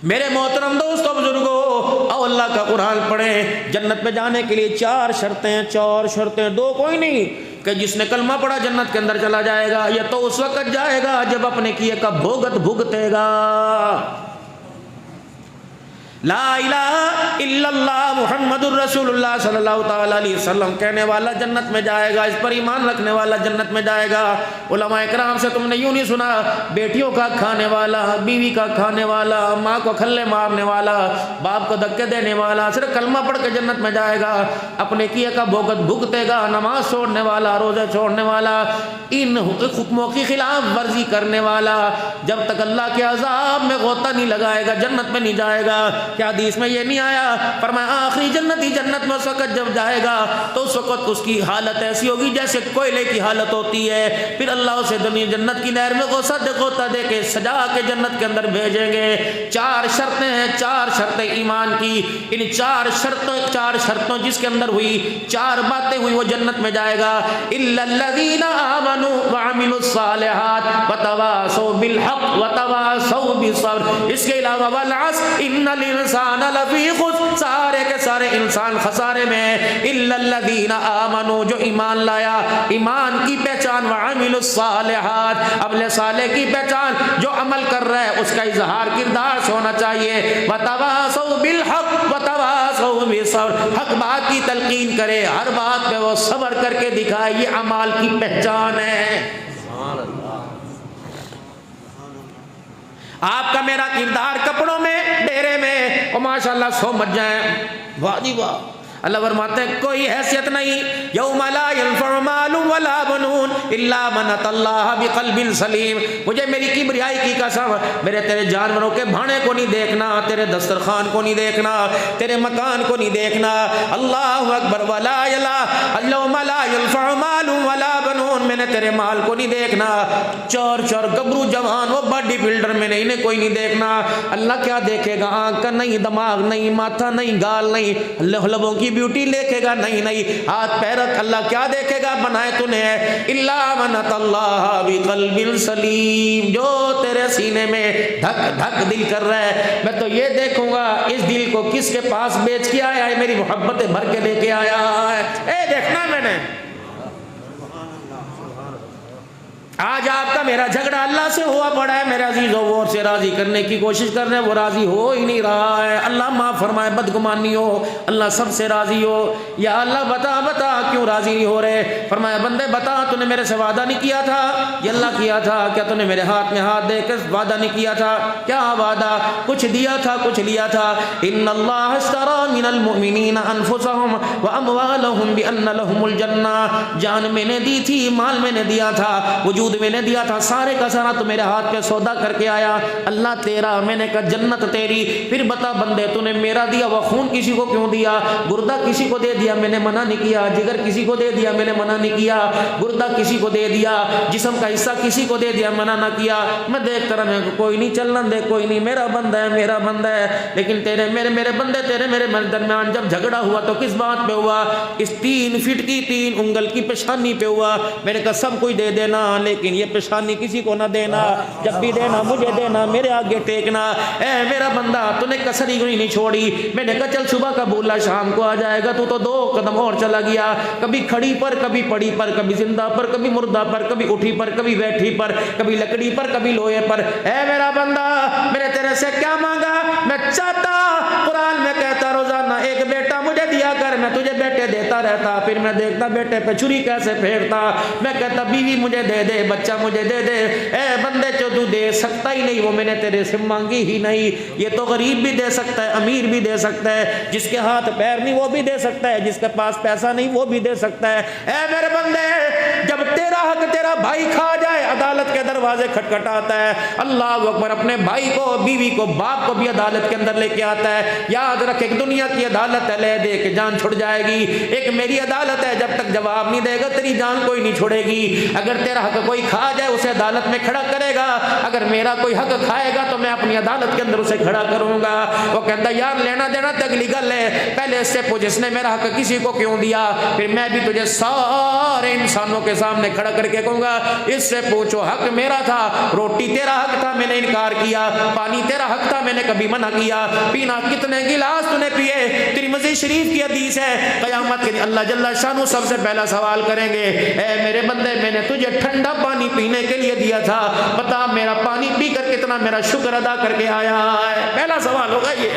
میرے محترم دوستو بزرگو، او اللہ کا قرآن پڑھیں، جنت میں جانے کے لیے 4 شرطیں ہیں، 4 شرطیں، 2 کوئی نہیں کہ جس نے کلمہ پڑھا جنت کے اندر چلا جائے گا، یہ تو اس وقت جائے گا جب اپنے کیے کا بھوگت بھگتے گا۔ لا الہ الا اللہ محمد الرسول اللہ صلی اللہ تعالی علیہ وسلم کہنے والا جنت میں جائے گا، اس پر ایمان رکھنے والا جنت میں جائے گا۔ علماء کرام سے تم نے یوں نہیں سنا بیٹیوں کا کھانے والا، بیوی کا کھانے والا، ماں کو کھلے مارنے والا، باپ کو دھکے دینے والا صرف کلمہ پڑھ کے جنت میں جائے گا، اپنے کیے کا بھوگت بھگتے گا، نماز چھوڑنے والا، روزے چھوڑنے والا، ان حکموں کی خلاف ورزی کرنے والا جب تک اللہ کے عذاب میں غوطہ نہیں لگائے گا جنت میں نہیں جائے گا۔ کیا حدیث میں یہ نہیں آیا؟ فرمایا آخری جنتی جنت میں اس وقت جب جائے گا تو اس وقت اس کی حالت ایسی ہوگی جیسے کوئلے کی حالت ہوتی ہے، پھر اللہ اسے دنیا جنت کی نہر میں غوطہ دے کے سجا کے جنت کے اندر بھیجیں گے۔ 4 شرطیں ہیں، 4 شرطیں ایمان کی، ان 4 شرطوں جس کے اندر ہوئی، 4 باتیں ہوئی، وہ جنت میں جائے گا۔ الا الذین آمنوا وعملوا الصالحات وتواصوا بالحق وتواصوا بالصبر، اس کے علاوہ والعصر ان الانسان لفی خسر، سارے کے سارے انسان خسارے میں ہیں۔ الا الذین آمنوا، جو ایمان لایا، ایمان کی پہچان، وعملوا الصالحات، عمل صالح کی پہچان، جو عمل کر رہا ہے اس کا اظہار کردار سے ہونا چاہیے۔ وتواصوا بالحق وتواصوا بالصبر، حق بات کی تلقین کرے، ہر بات پہ وہ صبر کر کے دکھائے، یہ اعمال کی پہچان ہے۔ آپ کا میرا کردار کپڑوں میں، ڈیرے میں، اور ماشاءاللہ 100 مت جائیں، واہ جی واہ، اللہ فرماتے ہیں کوئی حیثیت نہیں، یوم لا ينفع مال ولا بنون الا من اتى اللہ بقلب سلیم۔ مجھے میری کبریائی کی قسم، میرے تیرے جانوروں کے بھاڑے کو نہیں دیکھنا، تیرے دسترخوان کو نہیں دیکھنا، تیرے مکان کو نہیں دیکھنا، اللہ اکبر، ولا یوم لا ينفع مال ولا بنون، میں نے تیرے مال کو نہیں دیکھنا، چور گبرو جوان وہ باڈی بلڈر میں نے انہیں کوئی نہیں دیکھنا۔ اللہ کیا دیکھے گا؟ آنکھ کا نہیں، دماغ نہیں، ماتھا نہیں، گال نہیں، اللہ لبوں کی بیوٹی دیکھے گا نہیں، ہاتھ پیر، اللہ کیا دیکھے گا؟ بنائے تو نے الا من اتى اللہ بقلب سلیم، جو تیرے سینے میں دھک دھک دل کر رہا ہے، میں تو یہ دیکھوں گا اس دل کو کس کے پاس بیچ کے آیا ہے، میری محبتیں بھر کے لے کے آیا ہے، اے دیکھنا میں نے۔ آج آپ کا میرا جھگڑا اللہ سے ہوا پڑا ہے، میرے عزیزوں، وہ سے راضی کرنے کی کوشش کر رہے ہیں، وہ راضی ہو ہی نہیں رہا ہے۔ اللہ معاف فرمائے، بدگمانی ہو، اللہ سب سے راضی ہو۔ یا اللہ بتا کیوں راضی نہیں ہو رہے؟ فرمایا بندے بتا، تو نے میرے سے وعدہ نہیں کیا تھا؟ یہ اللہ کیا تھا، کیا تو نے میرے ہاتھ میں ہاتھ دے کے وعدہ نہیں کیا تھا؟ کیا وعدہ؟ کچھ دیا تھا، کچھ لیا تھا۔ ان اللہ اشترى من المؤمنین انفسهم واموالهم بان لهم الجنہ، جان میں نے دی تھی، مال میں نے دیا تھا، وجود میں نے دیا تھا، سارے کا سارا تو میرے ہاتھ پہ سودا کر کے آیا، اللہ تیرا، میں نے کہا جنت تیری۔ پھر بتا بندے، تو نے میرا دیا وہ خون کسی کو کیوں دیا؟ گردہ کسی کو دے دیا، میں نے منع نہیں کیا، جگر کسی کو دے دیا، میں نے منع نہیں کیا، گردہ کسی کو دے دیا، جسم کا حصہ کسی کو دے دیا، منع نہ کیا۔ میں دیکھتا رہا، میں کوئی نہیں، چلنا دے، کوئی نہیں، میرا بندہ ہے، میرا بندہ ہے۔ لیکن تیرے میرے بندے، تیرے میرے درمیان جب جھگڑا ہوا تو کس بات پہ ہوا؟ اس 3 فٹ کی 3 انگل کی پیشانی پہ ہوا۔ میں نے کہا سب کچھ دے دینا لیکن یہ پیشانی کسی کو نہ دینا، جب بھی دینا مجھے دینا، میرے آگے ٹیکنا۔ اے میرا بندہ، تو نے کسر ہی نہیں چھوڑی۔ میں نے کہا چل صبح کا بولا شام کو آ جائے گا، تو 2 قدم اور چلا گیا، کبھی کھڑی پر، کبھی پڑی پر، کبھی زندہ پر، کبھی مردہ پر، کبھی اٹھی پر، کبھی بیٹھی پر، کبھی لکڑی پر، کبھی لوہے پر۔ اے میرا بندہ، میں نے تیرے سے کیا مانگا؟ میں چاہتا، قرآن میں کہتا روزانہ ایک بیٹا مجھے دیا کر، میں تجھے بیٹے دیتا رہتا، پھر میں دیکھتا بیٹے پہ چھری کیسے پھیرتا، میں کہتا بیوی مجھے دے دے، بچہ مجھے دے دے۔ اے بندے، جو تو دے سکتا ہی نہیں وہ میں نے تیرے سے مانگی ہی نہیں۔ یہ تو غریب بھی دے سکتا ہے، امیر بھی دے سکتا ہے، جس کے ہاتھ پیر نہیں وہ بھی دے سکتا ہے، جس کے پاس پیسہ نہیں وہ بھی دے سکتا ہے۔ اے میرے بندے، جب تیرا حق تیرا بھائی کھا جائے، عدالت کے دروازے کھٹکھٹاتا ہے، اللہ اکبر، اپنے بھائی کو، بیوی کو، باپ کو بھی عدالت کے اندر لے کے آتا ہے۔ یاد رکھ، ایک دنیا کی عدالت ہے، لے دے کے جان چھڑ جائے گی، ایک میری عدالت ہے، جب تک جواب نہیں دے گا تیری جان کوئی نہیں چھوڑے گی۔ اگر تیرا حق کوئی کھا جائے اسے عدالت میں کھڑا کرے گا، اگر میرا کوئی حق کھائے گا تو میں اپنی عدالت کے اندر اسے کھڑا کروں گا۔ وہ کہتا یار لینا دینا تو اگلی گل ہے، پہلے اس سے پوچھ اس نے میرا حق کسی کو کیوں دیا، پھر میں بھی تجھے سارے انسانوں کے سامنے کھڑا کر کے کہوں گا اس سے پوچھو حق میرا تھا، روٹی تیرا حق تھا میں نے انکار کیا، پانی تیرا حق تھا میں نے کبھی منع کیا، پینا کتنے گلاس تو نے پیے، ترمذی شریف کی حدیث ہے قیامت کے دن اللہ جل شانہ سب سے پہلا سوال کریں گے اے میرے بندے میں نے تجھے ٹھنڈا پانی پینے کے لیے دیا تھا، بتا میرا پانی پی کر کتنا میرا شکر ادا کر کے آیا ہے، پہلا سوال ہوگا یہ۔